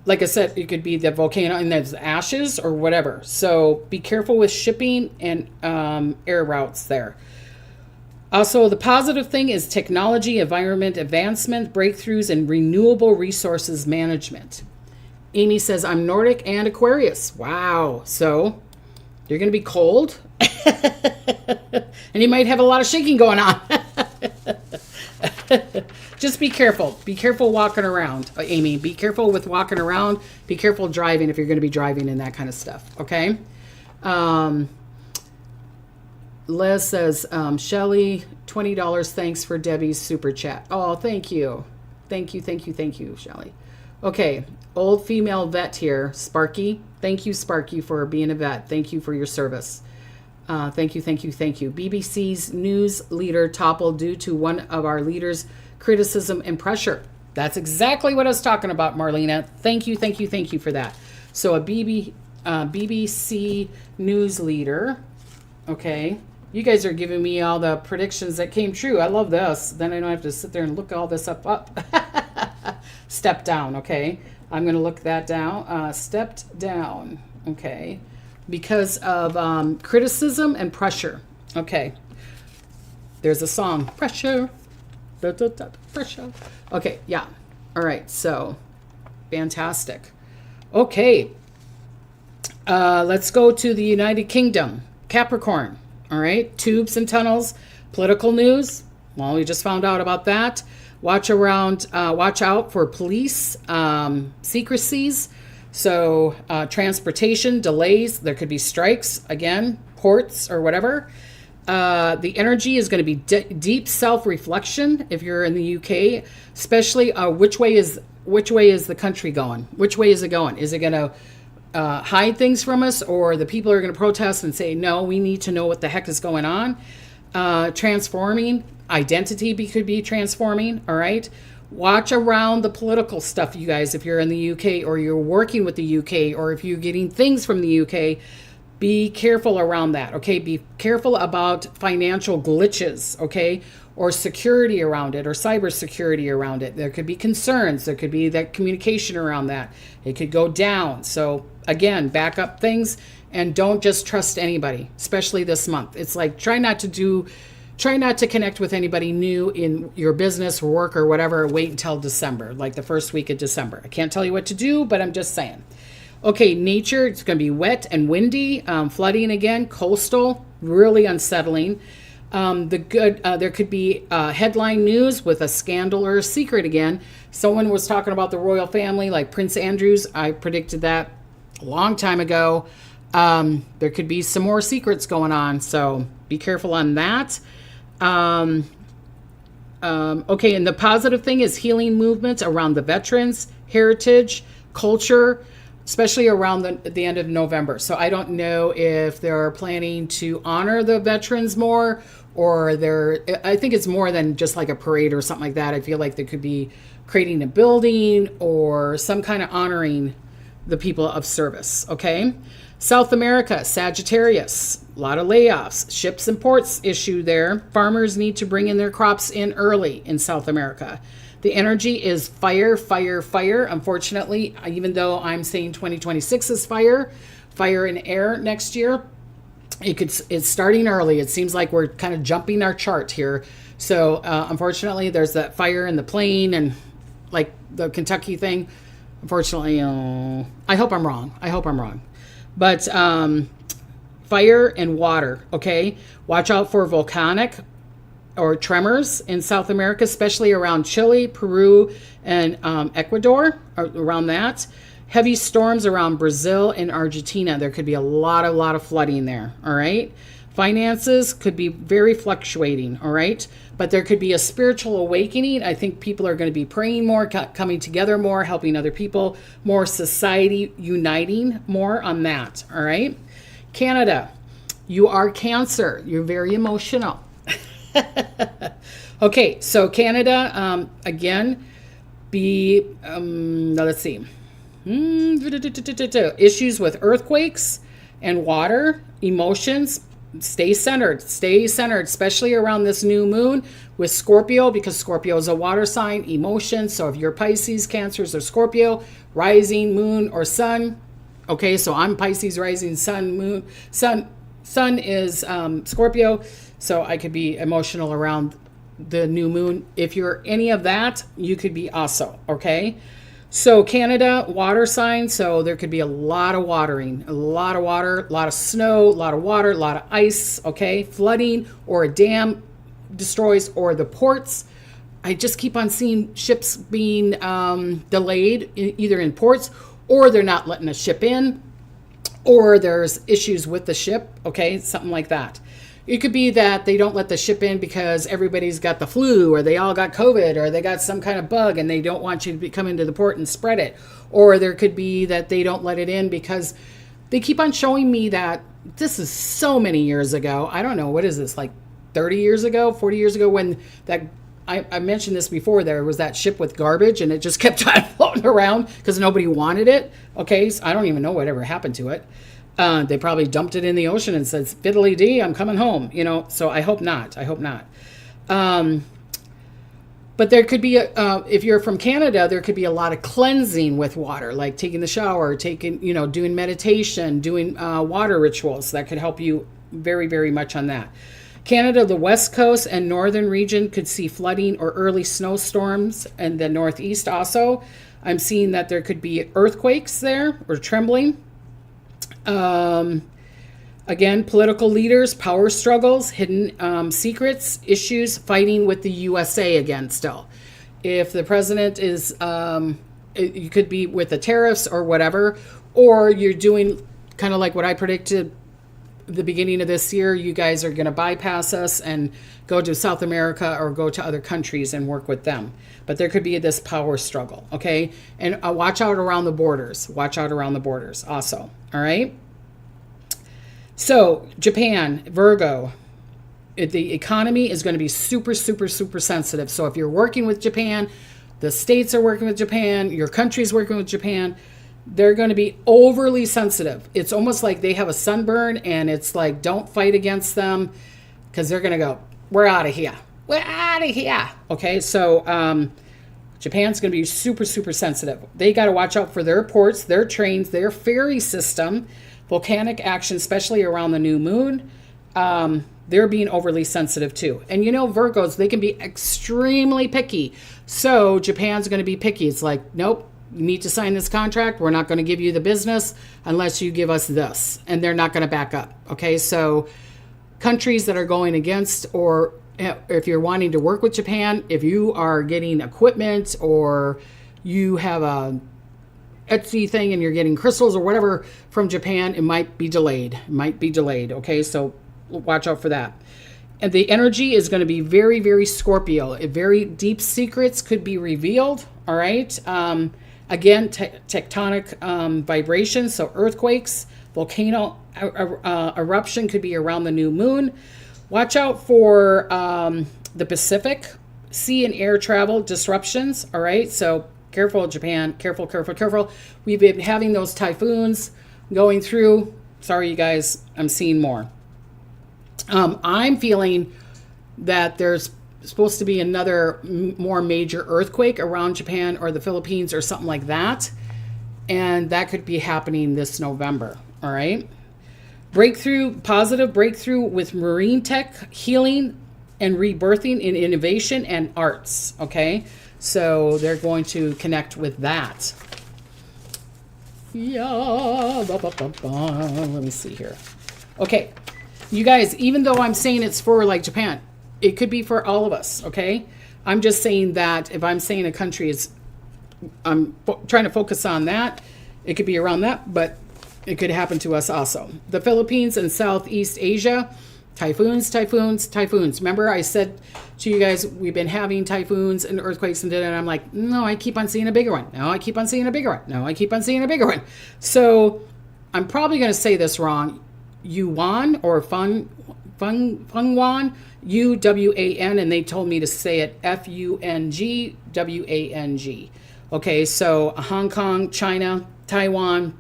like I said, it could be the volcano and there's ashes or whatever. So be careful with shipping and air routes there. Also, the positive thing is technology, environment advancement, breakthroughs, and renewable resources management. Amy says, I'm Nordic and Aquarius. Wow. So you're going to be cold. And you might have a lot of shaking going on. Just be careful. Be careful walking around, Amy. Be careful with walking around. Be careful driving if you're going to be driving and that kind of stuff. Okay? Les says, Shelly, $20. Thanks for Debbie's super chat. Oh, thank you. Thank you, Shelly. Okay. Old female vet here, Sparky. Thank you, Sparky, for being a vet. Thank you for your service. Thank you. BBC's news leader toppled due to one of our leaders' criticism and pressure. That's exactly what I was talking about, Marlena. Thank you for that. So a BBC news leader. Okay. You guys are giving me all the predictions that came true. I love this. Then I don't have to sit there and look all this up. Step down, okay? I'm going to look that down. Stepped down, okay? Because of criticism and pressure. Okay. There's a song. Pressure. Da, da, da, pressure. Okay, yeah. All right, so fantastic. Okay. Let's go to the United Kingdom. Capricorn. All right. Tubes and tunnels. Political news. Well, we just found out about that. Watch out for police secrecies. So transportation delays. There could be strikes again, ports or whatever. The energy is going to be deep self-reflection if you're in the UK, especially which way is the country going? Which way is it going? Is it going to hide things from us, or the people are going to protest and say, no, we need to know what the heck is going on? Transforming. Identity could be transforming, all right? Watch around the political stuff, you guys, if you're in the UK or you're working with the UK or if you're getting things from the UK, be careful around that, okay? Be careful about financial glitches, okay? Or security around it or cybersecurity around it. There could be concerns. There could be that communication around that. It could go down. So again, back up things and don't just trust anybody, especially this month. It's like try not to connect with anybody new in your business or work or whatever. Wait until December, like the first week of December. I can't tell you what to do, but I'm just saying. Okay, nature, it's going to be wet and windy, flooding again, coastal, really unsettling. There could be headline news with a scandal or a secret again. Someone was talking about the royal family, like Prince Andrew's. I predicted that a long time ago. There could be some more secrets going on, so be careful on that. Okay, and the positive thing is healing movements around the veterans, heritage, culture, especially around the end of November. So I don't know if they're planning to honor the veterans more, or I think it's more than just like a parade or something like that. I feel like they could be creating a building or some kind of honoring the people of service, okay? South America, Sagittarius, a lot of layoffs, ships and ports issue there. Farmers need to bring in their crops in early in South America. The energy is fire, fire, fire. Unfortunately, even though I'm saying 2026 is fire and air next year, it's starting early. It seems like we're kind of jumping our chart here. So unfortunately, there's that fire in the plane and like the Kentucky thing. Unfortunately, I hope I'm wrong. But fire and water, okay? Watch out for volcanic or tremors in South America, especially around Chile, Peru, and Ecuador, around that. Heavy storms around Brazil and Argentina. There could be a lot of flooding there, all right? Finances could be very fluctuating, all right? But there could be a spiritual awakening. I think people are going to be praying more, coming together more, helping other people, more society uniting more on that, all right? Canada, you are Cancer. You're very emotional. Okay, so Canada, again, let's see. Issues with earthquakes and water, emotions. Stay centered, especially around this new moon with Scorpio, because Scorpio is a water sign, emotions. So if you're Pisces, Cancers, or Scorpio, rising, moon, or sun. Okay, so I'm Pisces, rising, sun, moon. Sun is Scorpio, so I could be emotional around the new moon. If you're any of that, you could be also, okay? So Canada, water sign, so there could be a lot of watering, a lot of water, a lot of snow, a lot of water, a lot of ice, okay? Flooding, or a dam destroys, or the ports. I just keep on seeing ships being delayed, either in ports, or they're not letting a ship in, or there's issues with the ship, okay? Something like that. It could be that they don't let the ship in because everybody's got the flu, or they all got COVID, or they got some kind of bug and they don't want you to come into the port and spread it. Or there could be that they don't let it in because they keep on showing me that this is so many years ago. I don't know, what is this, like 30 years ago, 40 years ago, when that, I mentioned this before, there was that ship with garbage and it just kept on floating around because nobody wanted it. Okay, so I don't even know whatever happened to it. They probably dumped it in the ocean and said, fiddly dee, I'm coming home, so I hope not. But there could be, if you're from Canada, there could be a lot of cleansing with water, like taking the shower, doing meditation, doing water rituals. That could help you very, very much on that. Canada, the west coast and northern region could see flooding or early snowstorms, and the northeast also. I'm seeing that there could be earthquakes there or trembling. Again, political leaders, power struggles, hidden secrets, issues, fighting with the USA again still. If the president is, you could be with the tariffs or whatever, or you're doing kind of like what I predicted the beginning of this year. You guys are going to bypass us and go to South America or go to other countries and work with them. But there could be this power struggle, okay? And watch out around the borders. Watch out around the borders also, all right? So Japan, Virgo, the economy is going to be super, super, super sensitive. So if you're working with Japan, the states are working with Japan, your country's working with Japan, they're going to be overly sensitive. It's almost like they have a sunburn and it's like, don't fight against them, because they're going to go, we're out of here. We're out of here. Okay, so Japan's going to be super, super sensitive. They got to watch out for their ports, their trains, their ferry system, volcanic action, especially around the new moon. They're being overly sensitive too. And Virgos, they can be extremely picky. So Japan's going to be picky. It's like, nope, you need to sign this contract. We're not going to give you the business unless you give us this. And they're not going to back up. Okay, so countries that are going against, or if you're wanting to work with Japan, if you are getting equipment or you have a Etsy thing and you're getting crystals or whatever from Japan, it might be delayed. Okay, so watch out for that. And the energy is going to be very, very Scorpio. Very deep secrets could be revealed. All right. Again, tectonic vibrations, so earthquakes, volcano eruption could be around the new moon. Watch out for the Pacific, sea and air travel disruptions. All right, so careful, Japan. Careful. We've been having those typhoons going through. Sorry, you guys, I'm seeing more. I'm feeling that there's supposed to be another more major earthquake around Japan or the Philippines or something like that. And that could be happening this November. All right. Positive breakthrough with marine tech, healing and rebirthing in innovation and arts. Okay. So they're going to connect with that. Yeah. Let me see here. Okay. You guys, even though I'm saying it's for like Japan, it could be for all of us, okay? I'm just saying that if I'm saying a country is, I'm trying to focus on that. It could be around that, but it could happen to us also. The Philippines and Southeast Asia, Typhoons, typhoons, typhoons. Remember I said to you guys, we've been having typhoons and earthquakes and I'm like, no, I keep on seeing a bigger one. No, I keep on seeing a bigger one. No, I keep on seeing a bigger one. So I'm probably going to say this wrong. Yuan or Fengwan, UWAN, and they told me to say it FUNGWANG. Okay, so Hong Kong, China, Taiwan,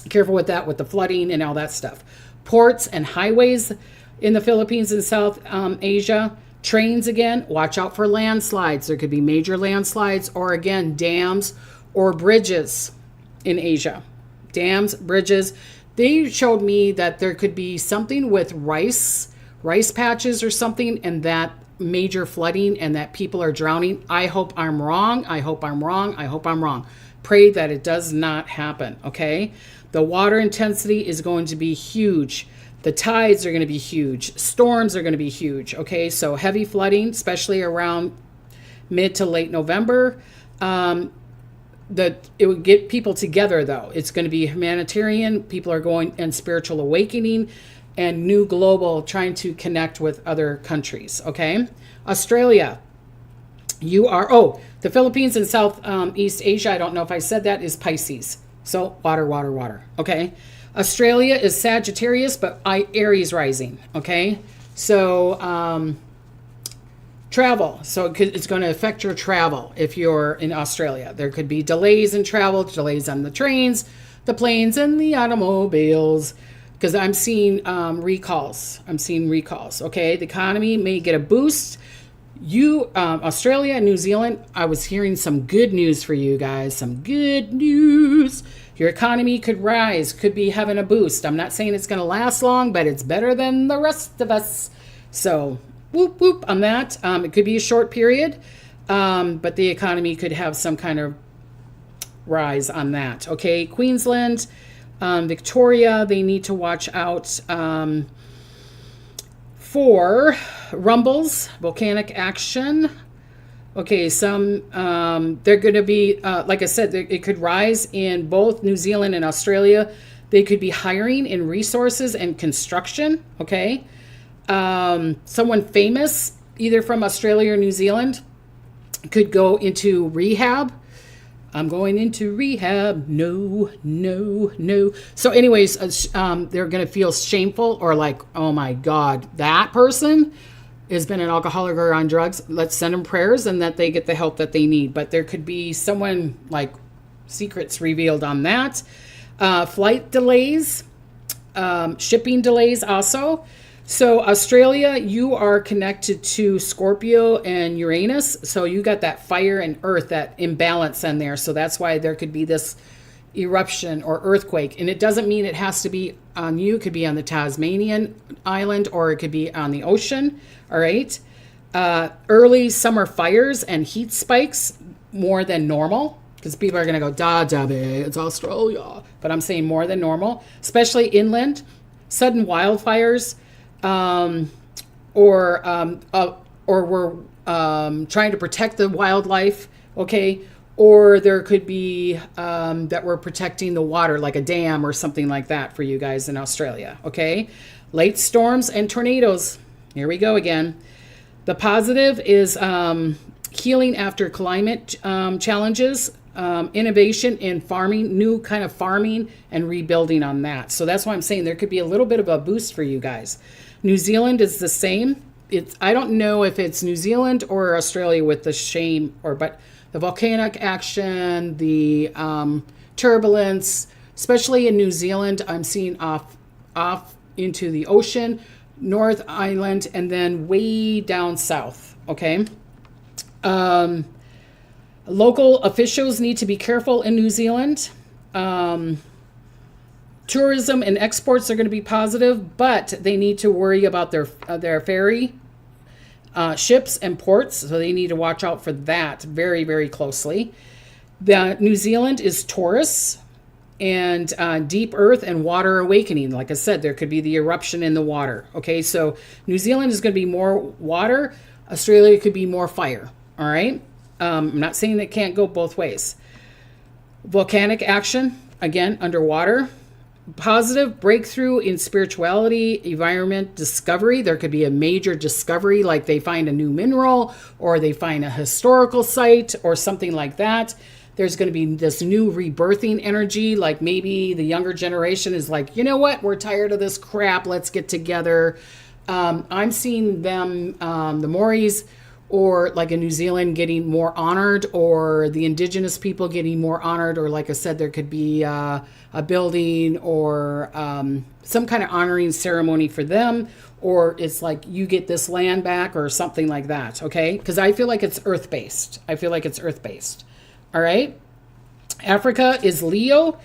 careful with that, with the flooding and all that stuff. Ports and highways in the Philippines and South Asia. Trains again, watch out for landslides. There could be major landslides, or again, dams or bridges in Asia. Dams, bridges. They showed me that there could be something with rice patches or something, and that major flooding and that people are drowning. I hope I'm wrong. I hope I'm wrong. I hope I'm wrong. Pray that it does not happen, okay? The water intensity is going to be huge. The tides are going to be huge. Storms are going to be huge, okay? So heavy flooding, especially around mid to late November. It would get people together, though. It's going to be humanitarian. People are going and spiritual awakening and new global, trying to connect with other countries, okay? Australia, the Philippines and Southeast Asia, I don't know if I said that, is Pisces. So water, water, water, okay? Australia is Sagittarius, but Aries rising, okay? So travel. So it's going to affect your travel if you're in Australia. There could be delays in travel, delays on the trains, the planes, and the automobiles, because I'm seeing recalls. Okay? The economy may get a boost. Australia and New Zealand, I was hearing some good news for you guys. Some good news. Your economy could rise, could be having a boost. I'm not saying it's going to last long, but it's better than the rest of us. So, whoop, whoop on that. It could be a short period, but the economy could have some kind of rise on that. Okay, Queensland, Victoria, they need to watch out for rumbles, volcanic action. Okay, they're going to be, like I said, it could rise in both New Zealand and Australia. They could be hiring in resources and construction, okay? Someone famous, either from Australia or New Zealand, could go into rehab. I'm going into rehab. No. So anyways, they're going to feel shameful or like, oh my God, that person has been an alcoholic or on drugs. Let's send them prayers and that they get the help that they need. But there could be someone like secrets revealed on that. Flight delays, shipping delays also. So Australia, you are connected to Scorpio and Uranus. So you got that fire and earth, that imbalance in there. So that's why there could be this eruption or earthquake. And it doesn't mean it has to be on you. It could be on the Tasmanian island, or it could be on the ocean. All right. Early summer fires and heat spikes more than normal, because people are going to go, it's Australia. But I'm saying more than normal, especially inland. Sudden wildfires, or we're trying to protect the wildlife, okay? Or there could be that we're protecting the water, like a dam or something like that for you guys in Australia, okay? Late storms and tornadoes. Here we go again. The positive is healing after climate challenges, innovation in farming, new kind of farming and rebuilding on that. So that's why I'm saying there could be a little bit of a boost for you guys. New Zealand is the same. I don't know if it's New Zealand or Australia with the but the volcanic action, the turbulence, especially in New Zealand, I'm seeing off into the ocean, North Island, and then way down south, okay? Local officials need to be careful in New Zealand. Tourism and exports are going to be positive, but they need to worry about their ferry ships and ports, so they need to watch out for that very, very closely. New Zealand is Taurus and deep earth and water awakening. Like I said, there could be the eruption in the water. Okay, so New Zealand is going to be more water. Australia could be more fire. All right. I'm not saying it can't go both ways. Volcanic action, again, underwater. positive breakthrough in spirituality, environment, discovery. There could be a major discovery, like they find a new mineral or they find a historical site or something like that. There's going to be this new rebirthing energy, like maybe the younger generation is like, you know what, we're tired of this crap, let's get together. I'm seeing them, the Maoris, or like in New Zealand, getting more honored, or the indigenous people getting more honored, or like I said, there could be a building or some kind of honoring ceremony for them, or it's like you get this land back or something like that, okay? Because I feel like it's earth-based. All right? Africa is Leo.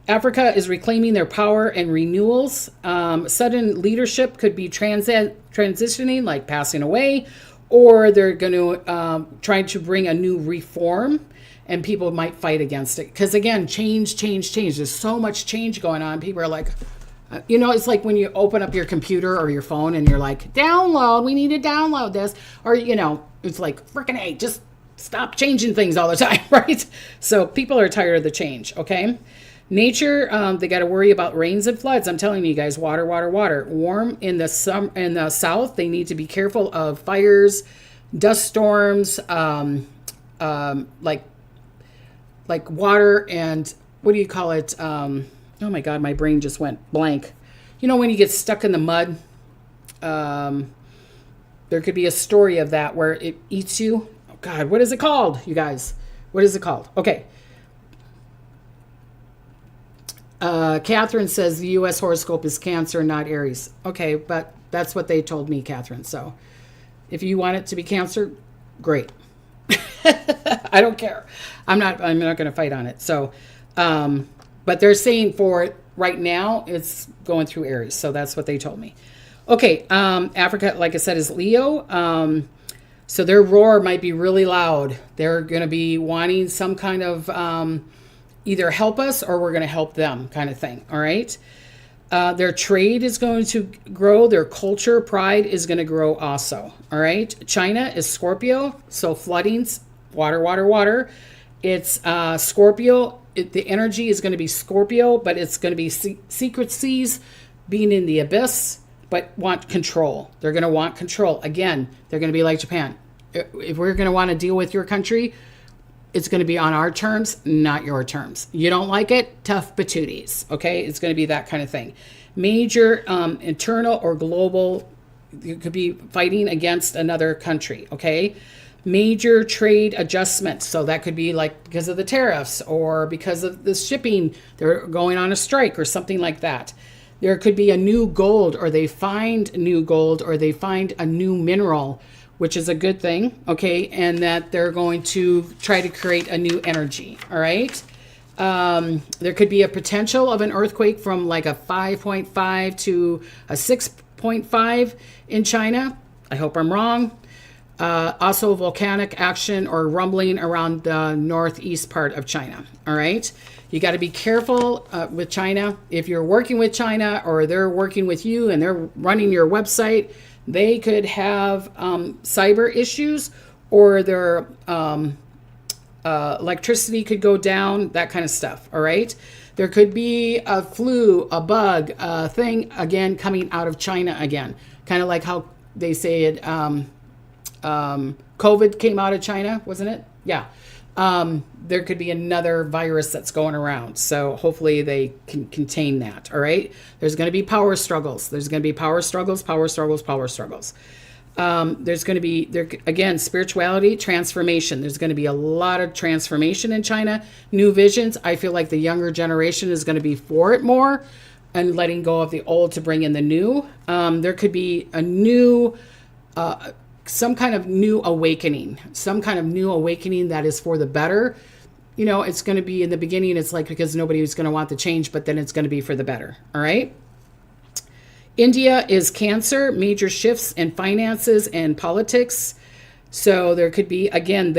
Africa is reclaiming their power and renewals. Sudden leadership could be transitioning, like passing away, or they're going to try to bring a new reform, and people might fight against it. Because again, change. There's so much change going on. People are like, it's like when you open up your computer or your phone and you're like, download, we need to download this. Or, it's like, freaking hey, just stop changing things all the time, right? So people are tired of the change, okay? Nature, they got to worry about rains and floods. I'm telling you guys, water. Warm in the south, they need to be careful of fires, dust storms, like water and what do you call it? Oh my God, my brain just went blank. When you get stuck in the mud, there could be a story of that where it eats you. Oh God, what is it called, you guys? What is it called? Okay. Catherine says the U.S. horoscope is Cancer, not Aries. Okay, but that's what they told me, Catherine. So if you want it to be Cancer, great. I don't care. I'm not going to fight on it. So, but they're saying for right now, it's going through Aries. So that's what they told me. Okay, Africa, like I said, is Leo. So their roar might be really loud. They're going to be wanting some kind of either help us or we're going to help them kind of thing. All right. Their trade is going to grow. Their culture, pride is going to grow also. All right. China is Scorpio. So floodings, water. It's Scorpio. The energy is going to be Scorpio, but it's going to be secret seas, being in the abyss, but want control. They're going to want control. Again, they're going to be like Japan. If we're going to want to deal with your country, it's going to be on our terms, not your terms. You don't like it? Tough patooties. Okay? It's going to be that kind of thing. Major internal or global, you could be fighting against another country. Okay? Major trade adjustments. So that could be like because of the tariffs or because of the shipping, they're going on a strike or something like that. There could be a new gold, or they find new gold, or they find a new mineral, which is a good thing, okay, and that they're going to try to create a new energy, all right? There could be a potential of an earthquake from like a 5.5 to a 6.5 in China. I hope I'm wrong. Also volcanic action or rumbling around the northeast part of China, all right? You got to be careful with China. If you're working with China or they're working with you and they're running your website, they could have cyber issues, or their electricity could go down, that kind of stuff, all right? There could be a flu, a bug, a thing, again, coming out of China again. Kind of like how they say it, COVID came out of China, wasn't it? Yeah. There could be another virus that's going around. So hopefully they can contain that. All right. There's going to be power struggles. There's going to be power struggles. There's going to be, again, spirituality, transformation. There's going to be a lot of transformation in China. New visions. I feel like the younger generation is going to be for it more and letting go of the old to bring in the new. There could be a new, some kind of new awakening that is for the better. It's going to be in the beginning, it's like because nobody was going to want the change, but then it's going to be for the better. All right. India is Cancer, major shifts in finances and politics. So there could be, again,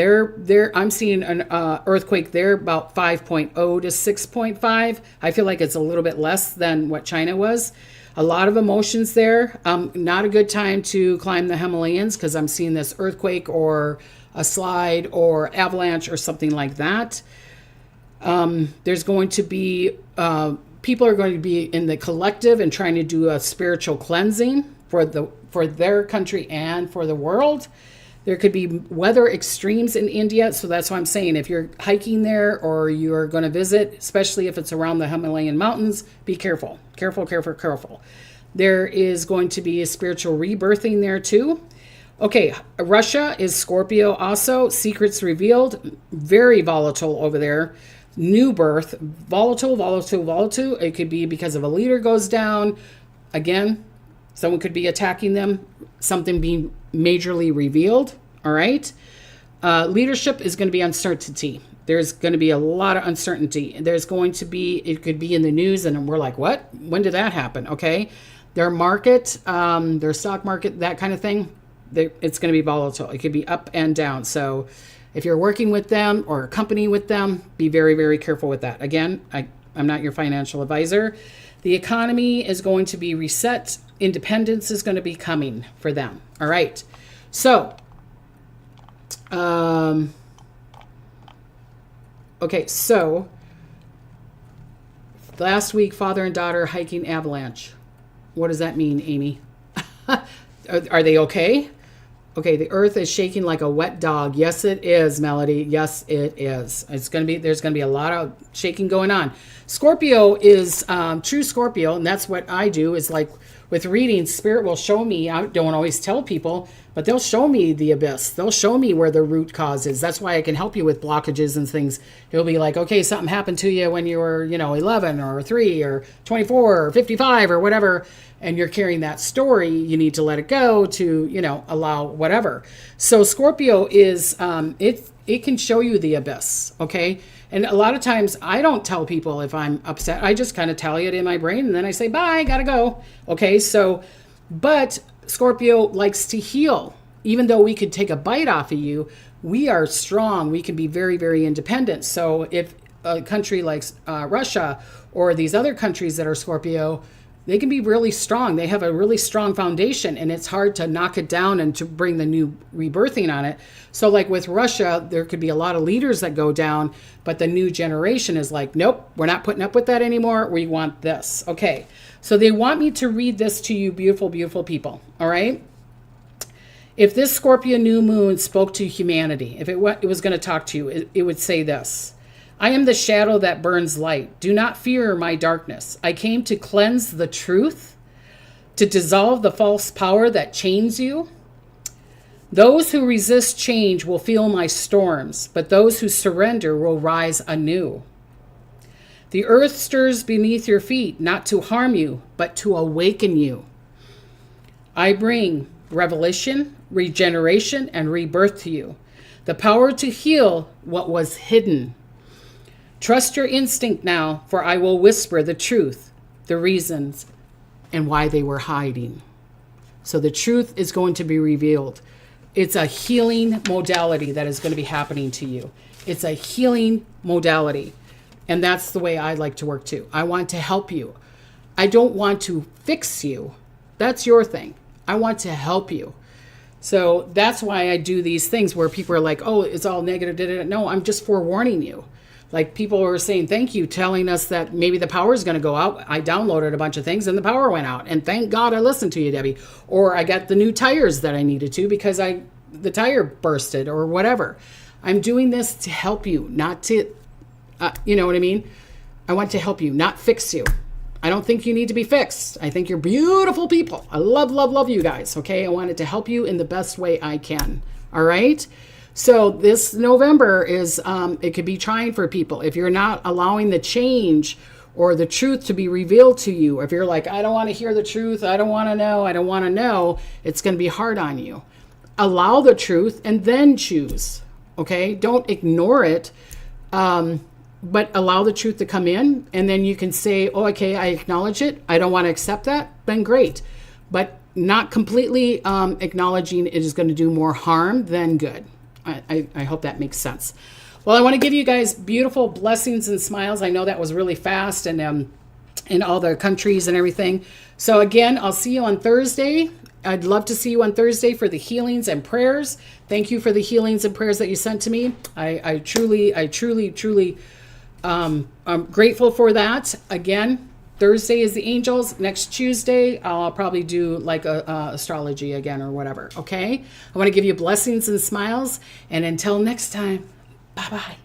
I'm seeing an earthquake there about 5.0 to 6.5. I feel like it's a little bit less than what China was. A lot of emotions there. Not a good time to climb the Himalayas because I'm seeing this earthquake or a slide or avalanche or something like that. There's going to be people are going to be in the collective and trying to do a spiritual cleansing for their country and for the world. There could be weather extremes in India. So that's why I'm saying if you're hiking there or you're going to visit, especially if it's around the Himalayan mountains, be careful. Careful, careful, careful. There is going to be a spiritual rebirthing there too. Okay, Russia is Scorpio also. Secrets revealed. Very volatile over there. New birth. Volatile, volatile, volatile. It could be because of a leader goes down. Again, someone could be attacking them. Something being majorly revealed. All right. Leadership is going to be uncertainty. There's going to be a lot of uncertainty. There's going to be, it could be in the news and we're like, what? When did that happen? Okay. Their market, their stock market, that kind of thing. It's going to be volatile. It could be up and down. So if you're working with them or a company with them, be very, very careful with that. Again, I'm not your financial advisor. The economy is going to be reset. Independence is going to be coming for them. All right. So, okay. So last week, father and daughter hiking avalanche. What does that mean, Amy? Are they okay? Okay, the earth is shaking like a wet dog. Yes, it is, Melody. Yes, it is. There's going to be a lot of shaking going on. Scorpio is true Scorpio, and that's what I do is like with readings, Spirit will show me. I don't always tell people, but they'll show me the abyss. They'll show me where the root cause is. That's why I can help you with blockages and things. It'll be like, okay, something happened to you when you were, 11 or 3 or 24 or 55 or whatever, and you're carrying that story. You need to let it go to, allow whatever. So Scorpio is, it can show you the abyss, okay? And a lot of times I don't tell people if I'm upset. I just kind of tally it in my brain and then I say, bye, gotta go. Okay, so, but Scorpio likes to heal. Even though we could take a bite off of you, we are strong. We can be very, very independent. So if a country like Russia or these other countries that are Scorpio, they can be really strong. They have a really strong foundation and it's hard to knock it down and to bring the new rebirthing on it. So like with Russia, there could be a lot of leaders that go down, but the new generation is like, nope, we're not putting up with that anymore. We want this. Okay. So they want me to read this to you, beautiful, beautiful people. All right. If this Scorpio New Moon spoke to humanity, if it was going to talk to you, it would say this. I am the shadow that burns light. Do not fear my darkness. I came to cleanse the truth, to dissolve the false power that chains you. Those who resist change will feel my storms, but those who surrender will rise anew. The earth stirs beneath your feet, not to harm you, but to awaken you. I bring revelation, regeneration, and rebirth to you. The power to heal what was hidden. Trust your instinct now, for I will whisper the truth, the reasons, and why they were hiding. So the truth is going to be revealed. It's a healing modality that is going to be happening to you. It's a healing modality. And that's the way I like to work too. I want to help you. I don't want to fix you. That's your thing. I want to help you. So that's why I do these things where people are like, oh, it's all negative. No, I'm just forewarning you. Like people were saying, thank you, telling us that maybe the power is going to go out. I downloaded a bunch of things and the power went out. And thank God I listened to you, Debbie. Or I got the new tires that I needed to because the tire bursted or whatever. I'm doing this to help you, not to, you know what I mean? I want to help you, not fix you. I don't think you need to be fixed. I think you're beautiful people. I love, love, love you guys. Okay. I wanted to help you in the best way I can. All right. So this November is, it could be trying for people. If you're not allowing the change or the truth to be revealed to you, if you're like, I don't want to hear the truth. I don't want to know. I don't want to know. It's going to be hard on you. Allow the truth and then choose. Okay. Don't ignore it. But allow the truth to come in and then you can say, oh, okay, I acknowledge it. I don't want to accept that. Then great. But not completely acknowledging it is going to do more harm than good. I hope that makes sense. Well, I want to give you guys beautiful blessings and smiles. I know that was really fast and in all the countries and everything. So again, I'll see you on Thursday. I'd love to see you on Thursday for the healings and prayers. Thank you for the healings and prayers that you sent to me. I truly, I'm grateful for that. Again, Thursday is the angels. Next Tuesday, I'll probably do like a astrology again or whatever. Okay. I want to give you blessings and smiles. And until next time, bye-bye.